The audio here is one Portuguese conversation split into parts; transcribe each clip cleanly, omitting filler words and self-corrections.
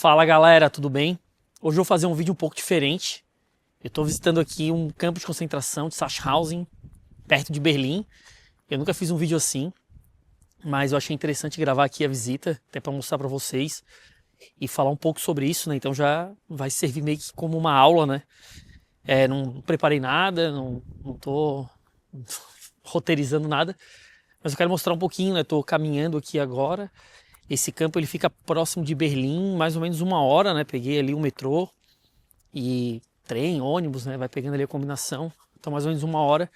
Fala galera, tudo bem? Hoje eu vou fazer um vídeo um pouco diferente. Eu estou visitando aqui um campo de concentração de Sachsenhausen, perto de Berlim. Eu nunca fiz um vídeo assim, mas eu achei interessante gravar aqui a visita, até para mostrar para vocês e falar um pouco sobre isso, né? Então já vai servir meio que como uma aula, né? Não preparei nada, não tô roteirizando nada, mas eu quero mostrar um pouquinho, né? Estou caminhando aqui agora. Esse campo ele fica próximo de Berlim, mais ou menos 1 hora, né? Peguei ali o metrô e trem, ônibus, né? Vai pegando ali a combinação. Então mais ou menos 1 hora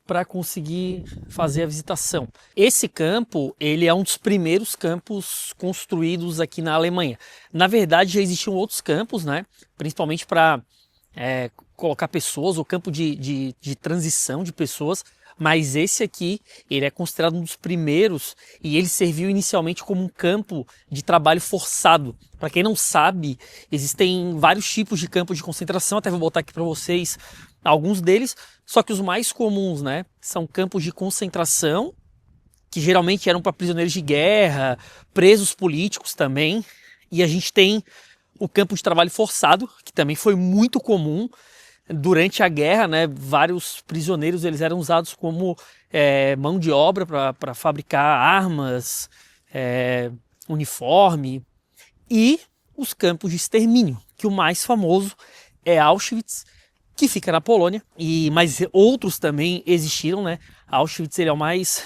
para conseguir fazer a visitação. Esse campo, ele é um dos primeiros campos construídos aqui na Alemanha. Na verdade já existiam outros campos, né? Principalmente para colocar pessoas, o campo de transição de pessoas. Mas esse aqui, ele é considerado um dos primeiros e ele serviu inicialmente como um campo de trabalho forçado. Para quem não sabe, existem vários tipos de campos de concentração, até vou botar aqui para vocês alguns deles, só que os mais comuns, né, são campos de concentração, que geralmente eram para prisioneiros de guerra, presos políticos também, e a gente tem o campo de trabalho forçado, que também foi muito comum. Durante a guerra, né, vários prisioneiros eles eram usados como mão de obra para fabricar armas, uniforme, e os campos de extermínio, que o mais famoso é Auschwitz, que fica na Polônia, mas outros também existiram, né? Auschwitz ele é o mais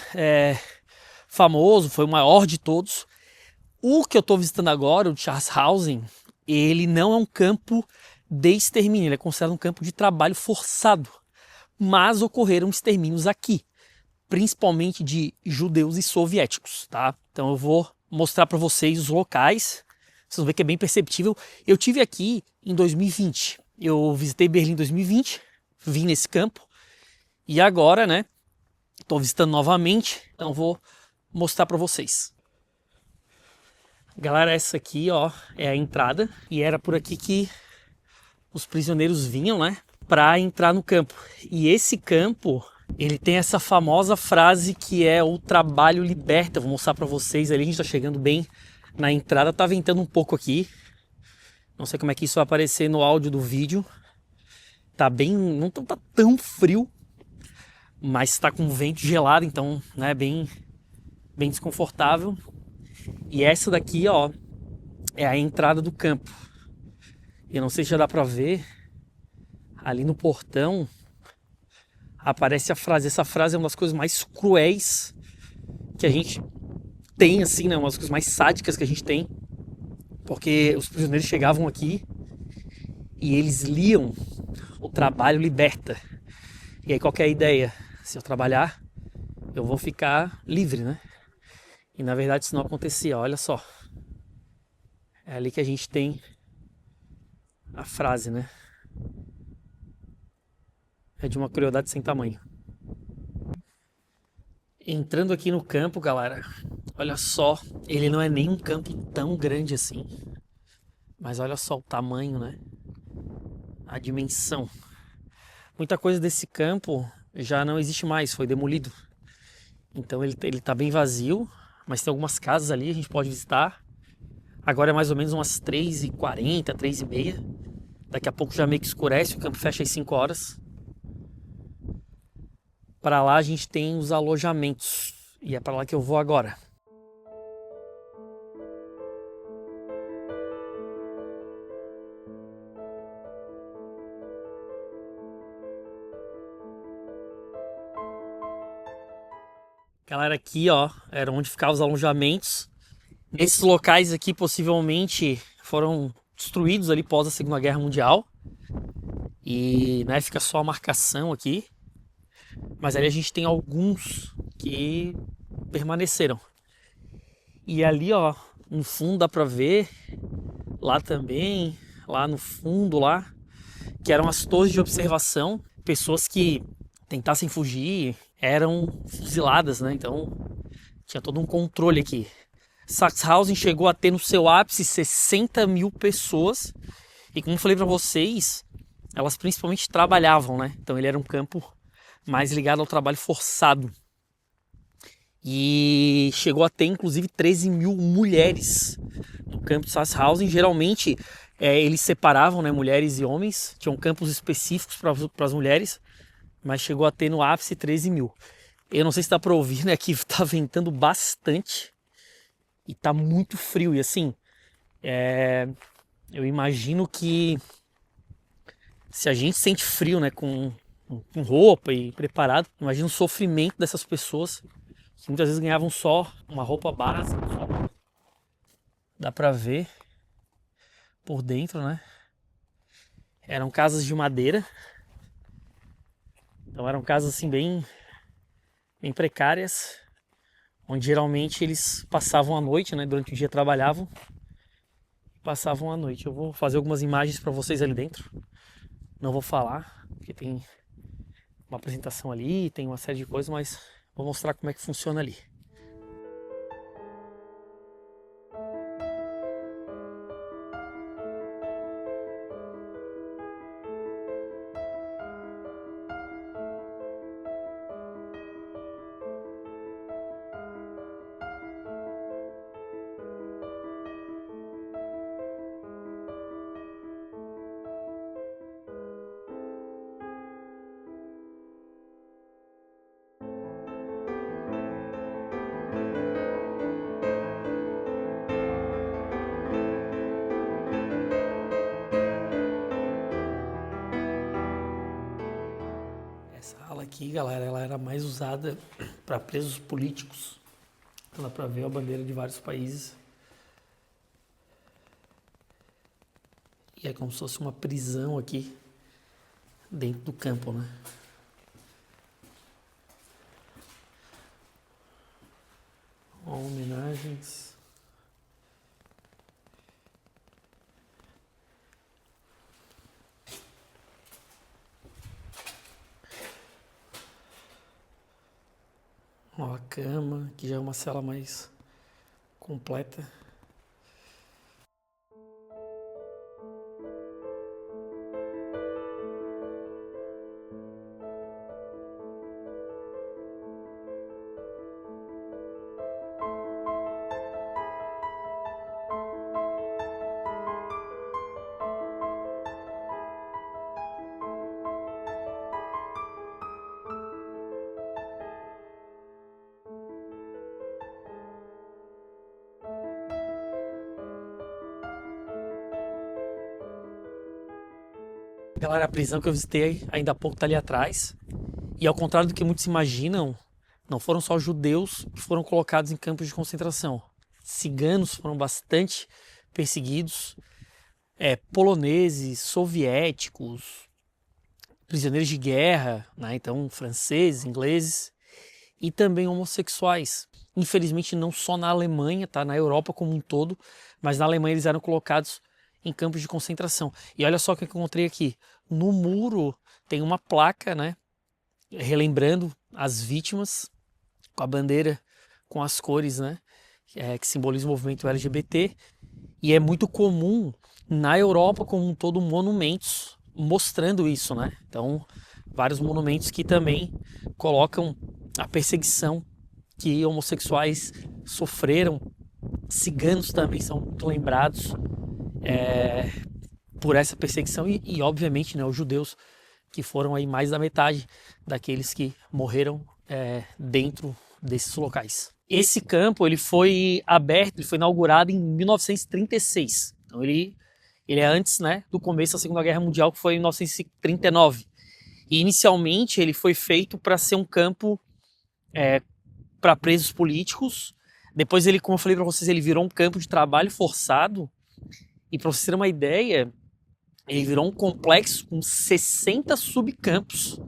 famoso, foi o maior de todos. O que eu estou visitando agora, o de Sachsenhausen, ele não é um campo de extermínio, ele é considerado um campo de trabalho forçado, mas ocorreram extermínios aqui, principalmente de judeus e soviéticos, tá? Então eu vou mostrar para vocês os locais, vocês vão ver que é bem perceptível. Eu tive aqui em 2020, eu visitei Berlim em 2020, vim nesse campo, e agora, né, estou visitando novamente, então vou mostrar para vocês. Galera, essa aqui, ó, é a entrada, e era por aqui que os prisioneiros vinham, né, para entrar no campo. E esse campo, ele tem essa famosa frase que é o trabalho liberta. Vou mostrar para vocês ali, a gente tá chegando bem na entrada, tá ventando um pouco aqui. Não sei como é que isso vai aparecer no áudio do vídeo. Tá bem, não tá tão frio, mas tá com vento gelado, então, né, bem desconfortável. E essa daqui, ó, é a entrada do campo. Eu não sei se já dá pra ver, ali no portão aparece a frase. Essa frase é uma das coisas mais cruéis que a gente tem, assim, né? Uma das coisas mais sádicas que a gente tem, porque os prisioneiros chegavam aqui e eles liam o trabalho liberta. E aí qual que é a ideia? Se eu trabalhar, eu vou ficar livre, né? E na verdade isso não acontecia, olha só. É ali que a gente tem a frase, né? É de uma crueldade sem tamanho. Entrando aqui no campo, galera, olha só, ele não é nem um campo tão grande assim, mas olha só o tamanho, né? A dimensão. Muita coisa desse campo já não existe mais, foi demolido. Então ele tá bem vazio, mas tem algumas casas ali, a gente pode visitar. Agora é mais ou menos umas 3h40, 3h30. Daqui a pouco já meio que escurece, o campo fecha às 5 horas. Para lá a gente tem os alojamentos, e é para lá que eu vou agora. Galera, aqui, ó, era onde ficavam os alojamentos. Esses locais aqui possivelmente foram destruídos ali pós a Segunda Guerra Mundial. E, né, fica só a marcação aqui. Mas ali a gente tem alguns que permaneceram. E ali, ó, no fundo dá pra ver, lá também, lá no fundo lá, que eram as torres de observação. Pessoas que tentassem fugir eram fuziladas, né? Então tinha todo um controle aqui. Sachsenhausen chegou a ter no seu ápice 60 mil pessoas. E como eu falei pra vocês, elas principalmente trabalhavam, né? Então ele era um campo mais ligado ao trabalho forçado. E chegou a ter inclusive 13 mil mulheres no campo de Sachsenhausen. Geralmente eles separavam, né, mulheres e homens, tinham campos específicos para as mulheres, mas chegou a ter no ápice 13 mil. Eu não sei se dá para ouvir, né, que tá ventando bastante e tá muito frio. E assim, eu imagino que se a gente sente frio, né, com roupa e preparado, imagina o sofrimento dessas pessoas que muitas vezes ganhavam só uma roupa básica. Dá pra ver por dentro, né? Eram casas de madeira. Então eram casas assim bem precárias, onde geralmente eles passavam a noite, né? Durante o dia trabalhavam, passavam a noite. Eu vou fazer algumas imagens para vocês ali dentro. Não vou falar, porque tem uma apresentação ali, tem uma série de coisas, mas vou mostrar como é que funciona ali. Essa ala aqui, galera, ela era mais usada para presos políticos. Então dá para ver a bandeira de vários países. E é como se fosse uma prisão aqui dentro do campo, né? Homenagens. Ó, a cama, que já é uma cela mais completa. Galera, a prisão que eu visitei ainda há pouco tá ali atrás. E ao contrário do que muitos imaginam, não foram só judeus que foram colocados em campos de concentração. Ciganos foram bastante perseguidos, poloneses, soviéticos, prisioneiros de guerra, né? Então franceses, ingleses e também homossexuais. Infelizmente não só na Alemanha, tá? Na Europa como um todo, mas na Alemanha eles eram colocados em campos de concentração. E olha só o que eu encontrei aqui. No muro tem uma placa, né, relembrando as vítimas, com a bandeira, com as cores, né, que simboliza o movimento LGBT. E é muito comum na Europa como um todo monumentos mostrando isso, né? Então, vários monumentos que também colocam a perseguição que homossexuais sofreram. Ciganos também são muito lembrados por essa perseguição e obviamente, né, os judeus, que foram aí mais da metade daqueles que morreram dentro desses locais. Esse campo ele foi aberto, ele foi inaugurado em 1936. Então ele é antes, né, do começo da Segunda Guerra Mundial, que foi em 1939. E inicialmente ele foi feito para ser um campo para presos políticos. Depois ele, como eu falei para vocês, ele virou um campo de trabalho forçado. E para vocês terem uma ideia, ele virou um complexo com 60 subcampos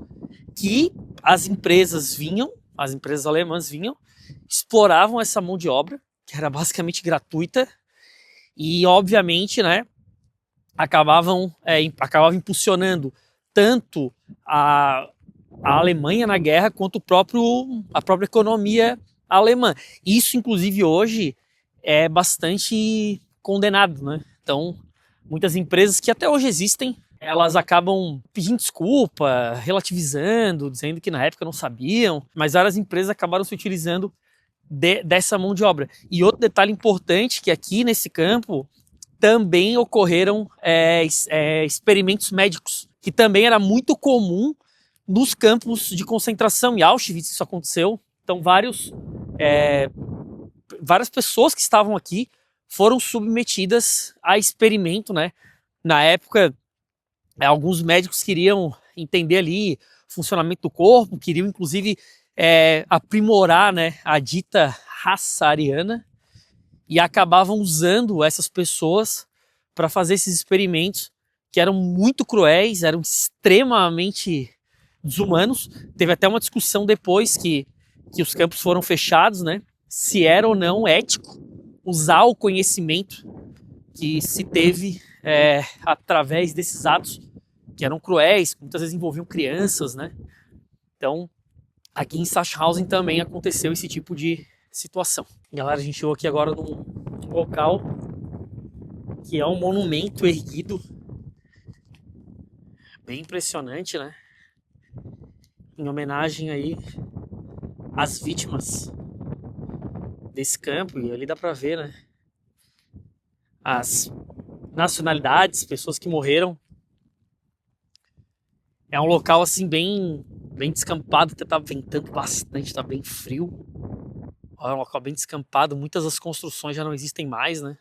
que as empresas alemãs vinham, exploravam essa mão de obra, que era basicamente gratuita, e obviamente, né, acabavam impulsionando tanto a Alemanha na guerra quanto a própria economia alemã. Isso, inclusive, hoje é bastante condenado, né? Então, muitas empresas que até hoje existem, elas acabam pedindo desculpa, relativizando, dizendo que na época não sabiam, mas várias empresas acabaram se utilizando dessa mão de obra. E outro detalhe importante, que aqui nesse campo também ocorreram experimentos médicos, que também era muito comum nos campos de concentração. Em Auschwitz isso aconteceu. Então várias pessoas que estavam aqui foram submetidas a experimento, né? Na época, alguns médicos queriam entender ali o funcionamento do corpo, queriam inclusive aprimorar, né, a dita raça ariana, e acabavam usando essas pessoas para fazer esses experimentos que eram muito cruéis, eram extremamente desumanos. Teve até uma discussão depois que os campos foram fechados, né, se era ou não ético usar o conhecimento que se teve através desses atos que eram cruéis, muitas vezes envolviam crianças, né? Então, aqui em Sachsenhausen também aconteceu esse tipo de situação. Galera, a gente chegou aqui agora num local que é um monumento erguido, bem impressionante, né? Em homenagem aí às vítimas desse campo, e ali dá pra ver, né? As nacionalidades, pessoas que morreram. É um local assim bem descampado, até tá ventando bastante, tá bem frio. É um local bem descampado, muitas das construções já não existem mais, né?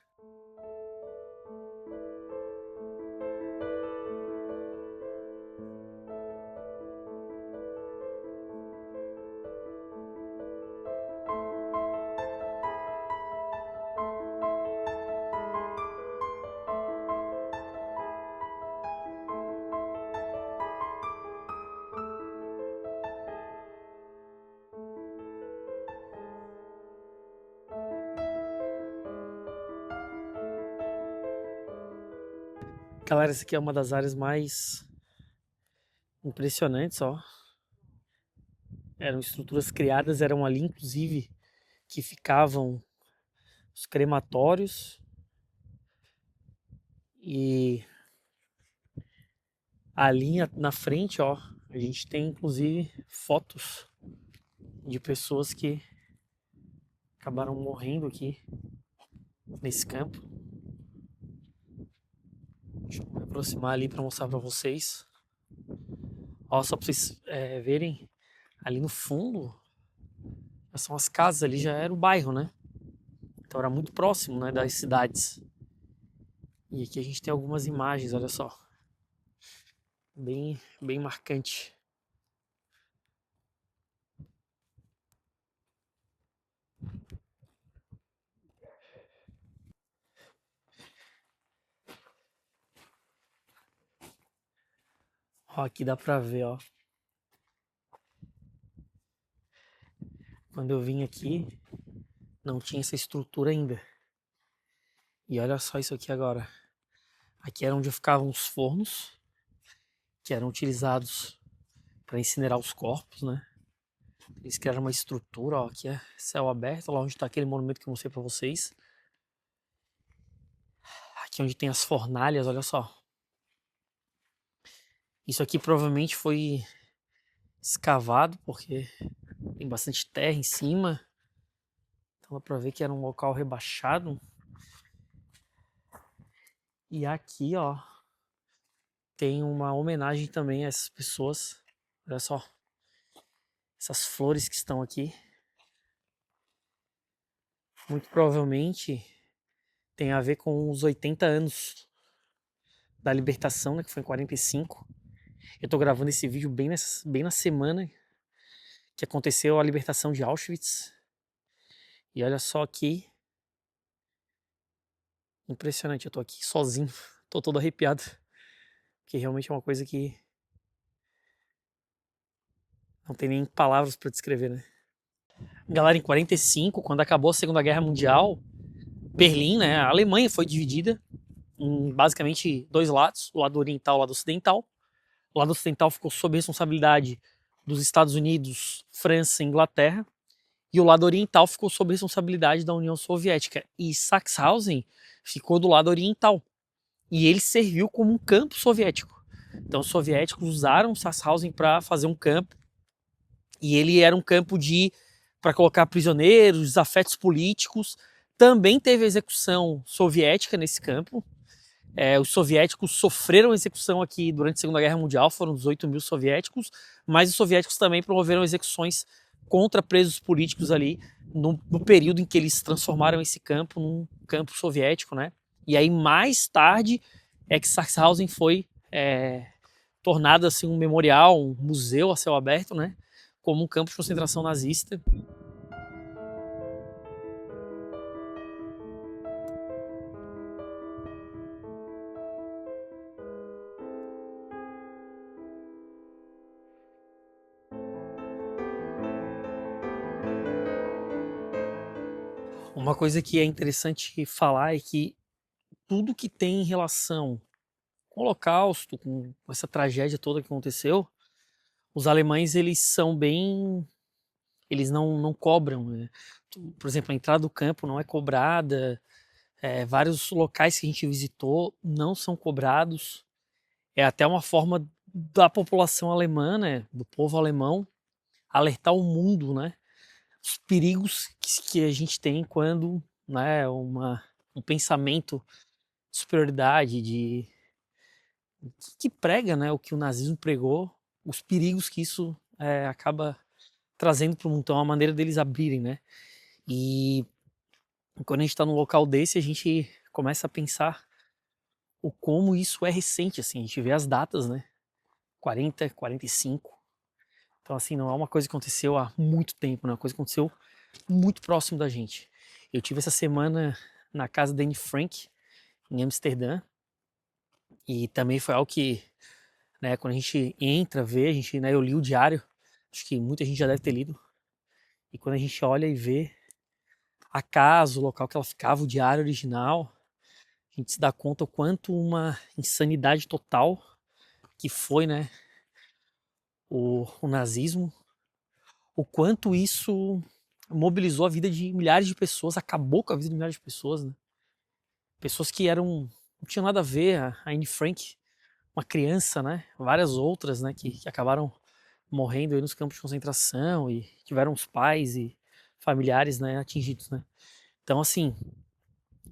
Galera, essa aqui é uma das áreas mais impressionantes, ó. Eram estruturas criadas, eram ali inclusive que ficavam os crematórios. E ali na frente, ó, a gente tem inclusive fotos de pessoas que acabaram morrendo aqui nesse campo. Deixa eu me aproximar ali para mostrar para vocês. Ó, só para vocês verem, ali no fundo são as casas, ali já era o bairro, né? Então era muito próximo, né, das cidades. E aqui a gente tem algumas imagens, olha só. Bem marcante. Ó, aqui dá pra ver, ó. Quando eu vim aqui, não tinha essa estrutura ainda. E olha só isso aqui agora. Aqui era onde ficavam os fornos, que eram utilizados para incinerar os corpos, né? Eles criaram uma estrutura, ó, aqui é céu aberto, lá onde está aquele monumento que eu mostrei para vocês. Aqui onde tem as fornalhas, olha só. Isso aqui provavelmente foi escavado, porque tem bastante terra em cima. Então dá pra ver que era um local rebaixado. E aqui, ó, tem uma homenagem também a essas pessoas. Olha só. Essas flores que estão aqui. Muito provavelmente tem a ver com os 80 anos da libertação, né, que foi em 45. Eu tô gravando esse vídeo bem na semana que aconteceu a libertação de Auschwitz. E olha só aqui. Impressionante, eu tô aqui sozinho. Tô todo arrepiado. Porque realmente é uma coisa que não tem nem palavras para descrever, né? Galera, em 45, quando acabou a Segunda Guerra Mundial, Berlim, né, a Alemanha foi dividida em basicamente dois lados, o lado oriental e o lado ocidental. O lado ocidental ficou sob responsabilidade dos Estados Unidos, França e Inglaterra, e o lado oriental ficou sob responsabilidade da União Soviética. E Sachsenhausen ficou do lado oriental, e ele serviu como um campo soviético. Então os soviéticos usaram Sachsenhausen para fazer um campo, e ele era um campo de para colocar prisioneiros, desafetos políticos. Também teve execução soviética nesse campo. Os soviéticos sofreram execução aqui durante a Segunda Guerra Mundial, foram 18.000 soviéticos, mas os soviéticos também promoveram execuções contra presos políticos ali no período em que eles transformaram esse campo num campo soviético, né? E aí mais tarde é que Sachsenhausen foi tornado assim um memorial, um museu a céu aberto, né? Como um campo de concentração nazista. Uma coisa que é interessante falar é que tudo que tem em relação com o Holocausto, com essa tragédia toda que aconteceu, os alemães eles são bem, eles não cobram, né? Por exemplo, a entrada do campo não é cobrada, vários locais que a gente visitou não são cobrados, é até uma forma da população alemã, né, do povo alemão, alertar o mundo, né, os perigos que a gente tem quando, né, um pensamento de superioridade, que prega, né, o que o nazismo pregou, os perigos que isso acaba trazendo para o mundo, então é uma maneira deles abrirem, né? E quando a gente está num local desse, a gente começa a pensar o como isso é recente, assim, a gente vê as datas, né? 40, 45. Então, assim, não é uma coisa que aconteceu há muito tempo, não é uma coisa que aconteceu muito próximo da gente. Eu tive essa semana na casa da Anne Frank, em Amsterdã, e também foi algo que, né, quando a gente entra, vê, a gente, né, eu li o diário, acho que muita gente já deve ter lido, e quando a gente olha e vê a casa, o local que ela ficava, o diário original, a gente se dá conta o quanto uma insanidade total que foi, né, o nazismo, o quanto isso mobilizou a vida de milhares de pessoas, acabou com a vida de milhares de pessoas, né? Pessoas que não tinham nada a ver, a Anne Frank, uma criança, né? Várias outras, né, que acabaram morrendo aí nos campos de concentração e tiveram os pais e familiares, né, atingidos, né? Então, assim,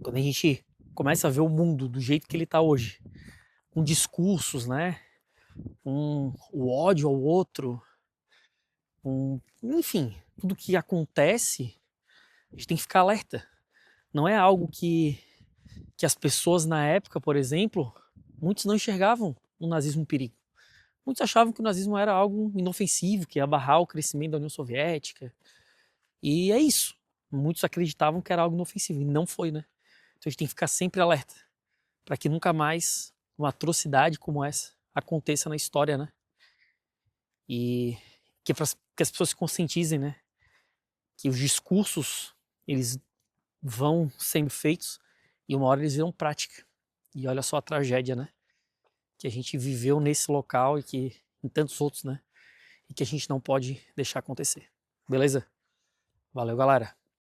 quando a gente começa a ver o mundo do jeito que ele está hoje, com discursos, né, com o ódio ao outro, enfim, tudo que acontece, a gente tem que ficar alerta. Não é algo que as pessoas na época, por exemplo, muitos não enxergavam o nazismo um perigo. Muitos achavam que o nazismo era algo inofensivo, que ia barrar o crescimento da União Soviética. E é isso. Muitos acreditavam que era algo inofensivo, e não foi, né? Então a gente tem que ficar sempre alerta, para que nunca mais uma atrocidade como essa aconteça na história, né? E que as pessoas se conscientizem, né? Que os discursos, eles vão sendo feitos e uma hora eles viram prática. E olha só a tragédia, né? Que a gente viveu nesse local e que em tantos outros, né? E que a gente não pode deixar acontecer. Beleza? Valeu, galera.